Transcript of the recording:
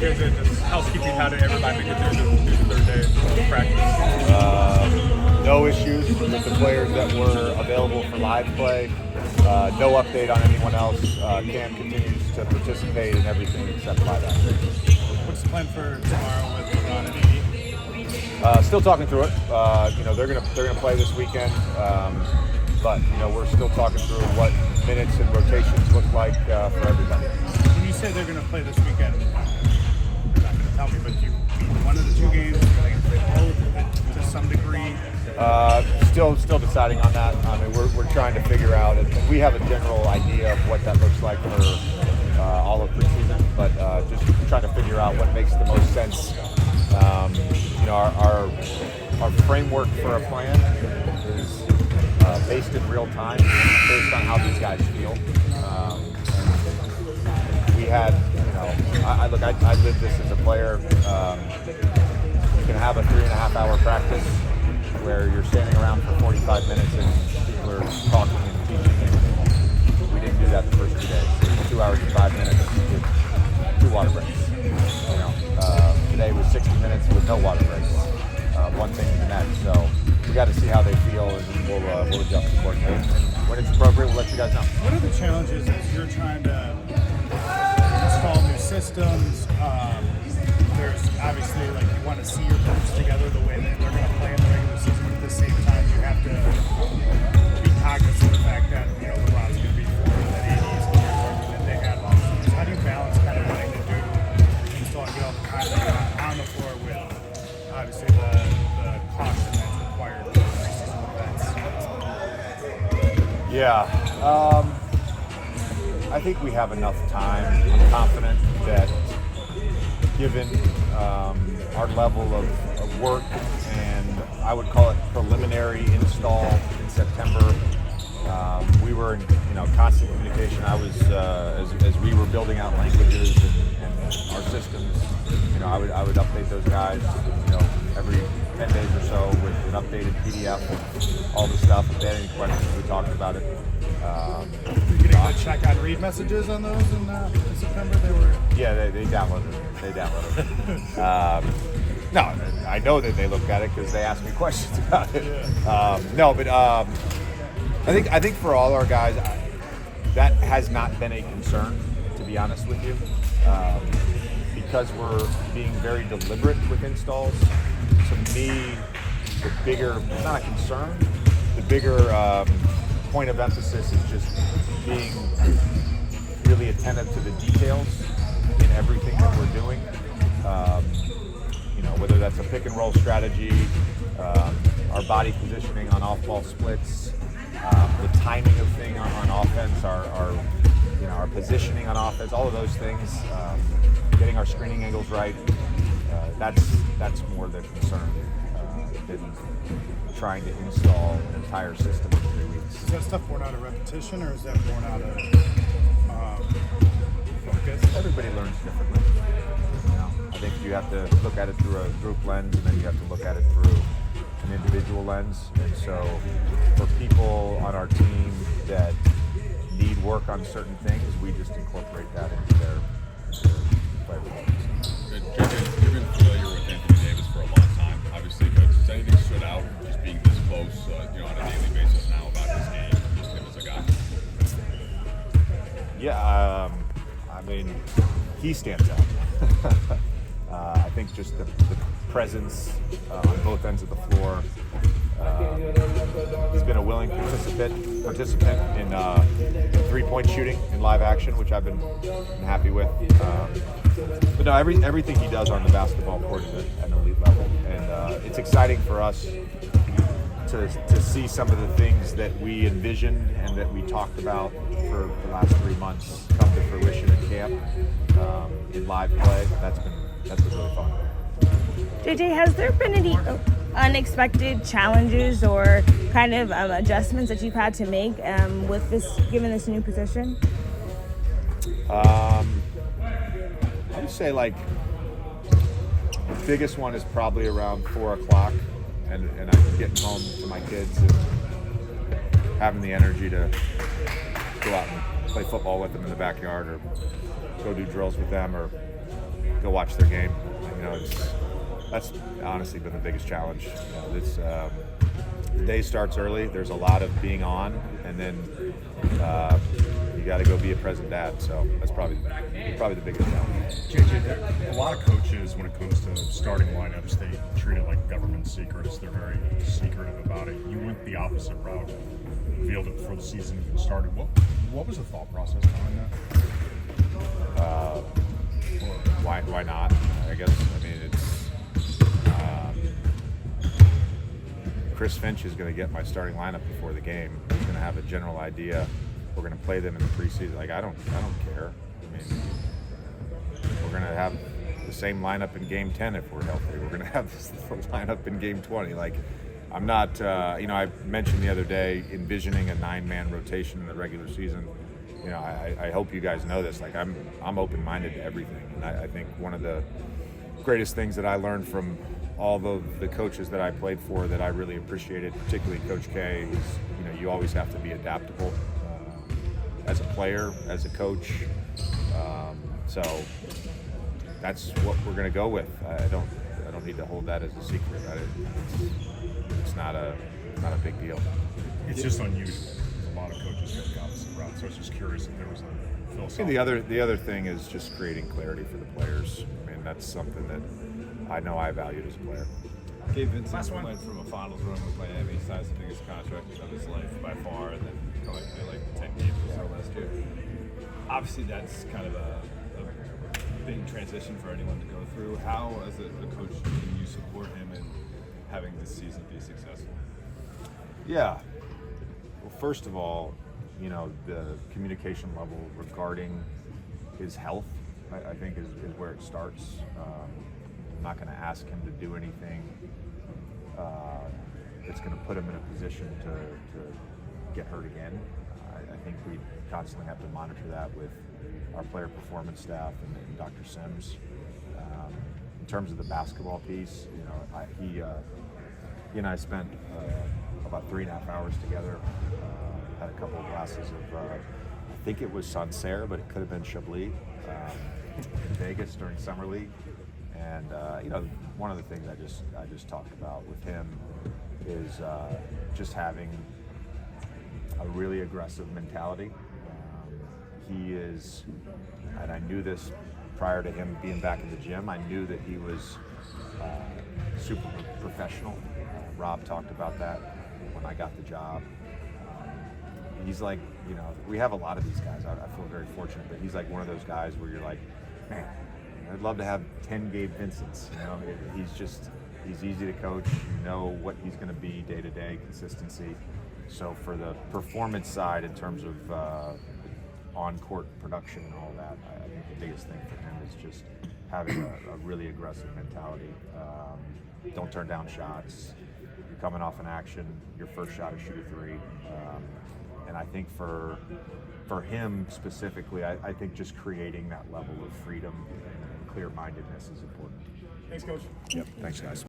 is it just housekeeping? How did everybody get through the third day of practice? No issues with the players that were available for live play. No update on anyone else. Cam continues to participate in everything except live action. What's the plan for tomorrow with LeBron and AD? Still talking through it. They're gonna play this weekend, but we're still talking through what minutes and rotations look like for everybody. When you say they're gonna play this weekend, you're not gonna tell me, but you one of the two games, play both to some degree. Still deciding on that. I mean, we're trying to figure out, and we have a general idea of what that looks like for all of preseason, but just trying to figure out what makes the most sense. Our framework for a plan is based in real time, based on how these guys feel. We had, I lived this as a player. You can have a 3.5-hour practice where you're standing around for 45 minutes and people are talking and teaching, and we didn't do that the first 2 days. 2 hours and 5 minutes with 2 water breaks. Today was 60 minutes with no water breaks. One thing to the next. So we got to see how they feel, and we'll adjust accordingly. And when it's appropriate, we'll let you guys know. What are the challenges as you're trying to install new systems? There's obviously, you want to see your groups together the way that they're going to play in the regular season, but at the same time, you have to be cognizant of the fact that, LeBron's going to be forward, that AD is going to be forward, that they have all these. How do you balance kind of wanting to do install and get all the content on the floor with, obviously, the caution that's required for preseason events? Yeah. I think we have enough time. I'm confident that given our level of work, and I would call it preliminary install in September, we were in constant communication. I was as we were building out languages and our systems. I would update those guys every 10 days or so with an updated PDF of all the stuff. If they had any questions, we talked about it. You're getting a check on read messages on those in September? Yeah, they downloaded it. No, I know that they looked at it because they asked me questions about it. Yeah. I think for all our guys, that has not been a concern, to be honest with you, because we're being very deliberate with installs. To me, the bigger, not a concern, the bigger point of emphasis is just being really attentive to the details in everything that we're doing. Whether that's a pick and roll strategy, our body positioning on off-ball splits, the timing of thing on offense, our positioning on offense, all of those things, getting our screening angles right. That's more the concern than trying to install an entire system in 3 weeks. Is that stuff born out of repetition, or is that born out of focus? Everybody learns differently. I think you have to look at it through a group lens, and then you have to look at it through an individual lens. And so for people on our team that need work on certain things, we just incorporate that into their play routines. You've been familiar with Anthony Davis for a long time, obviously, but has anything stood out just being this close, on a daily basis now about his game, just him as a guy? Yeah, he stands out. I think just the presence on both ends of the floor. He's been a willing participant in three-point shooting in live action, which I've been happy with. But no, everything he does on the basketball court is at an elite level, and it's exciting for us to see some of the things that we envisioned and that we talked about for the last 3 months come to fruition in camp in live play. That's been really fun. JJ, has there been any unexpected challenges or kind of adjustments that you've had to make with given this new position? I would say the biggest one is probably around 4 o'clock, and I'm getting home to my kids and having the energy to go out and play football with them in the backyard, or go do drills with them, or go watch their game. That's honestly been the biggest challenge. The day starts early. There's a lot of being on, and then you got to go be a present dad. So that's probably the biggest challenge. JJ, a lot of coaches, when it comes to starting lineups, they treat it like government secrets. They're very secretive about it. You went the opposite route, revealed it before the season even started. What was the thought process behind that? Why not? I guess. I mean, it's Chris Finch is going to get my starting lineup before the game. He's going to have a general idea. We're going to play them in the preseason. Like I don't care. I mean, we're going to have the same lineup in Game 10 if we're healthy. We're going to have the lineup in Game 20. Like I'm not. I mentioned the other day envisioning a 9-man rotation in the regular season. I hope you guys know this. Like I'm open-minded to everything, and I think one of the greatest things that I learned from all the coaches that I played for that I really appreciated, particularly Coach K, is you always have to be adaptable as a player, as a coach. So that's what we're going to go with. I don't need to hold that as a secret. It's not a big deal. It's just unusual. A lot of coaches go the opposite route, so I was just curious if there was a philosophy. The other thing is just creating clarity for the players. I mean, that's something that I know I valued as a player. Gabe, Vincent went from a finals run with Miami, signs the biggest contract of his life by far, and then going to like 10 games or so last year. Obviously, that's kind of a big transition for anyone to go through. How, as a coach, can you support him in having this season be successful? Yeah. Well, first of all, the communication level regarding his health, I think is where it starts. I'm not going to ask him to do anything that's going to put him in a position to get hurt again. I think we constantly have to monitor that with our player performance staff and Dr. Sims. In terms of the basketball piece, he and I spent about 3.5 hours together. Had a couple of glasses of, I think it was Sancerre, but it could have been Chablis in Vegas during Summer League. And one of the things I just talked about with him is just having a really aggressive mentality. He is, and I knew this prior to him being back in the gym, I knew that he was super professional. Rob talked about that when I got the job. He's like, we have a lot of these guys. I feel very fortunate, but he's like one of those guys where you're like, man, I'd love to have 10 Gabe Vincents. He's easy to coach. You know what he's going to be day to day, consistency. So for the performance side, in terms of on-court production and all that, I think the biggest thing for him is just having a really aggressive mentality. Don't turn down shots. You're coming off an action. Your first shot is shoot a three. And I think for him specifically, I think just creating that level of freedom and clear-mindedness is important. Thanks, Coach. Yep. Thanks, guys.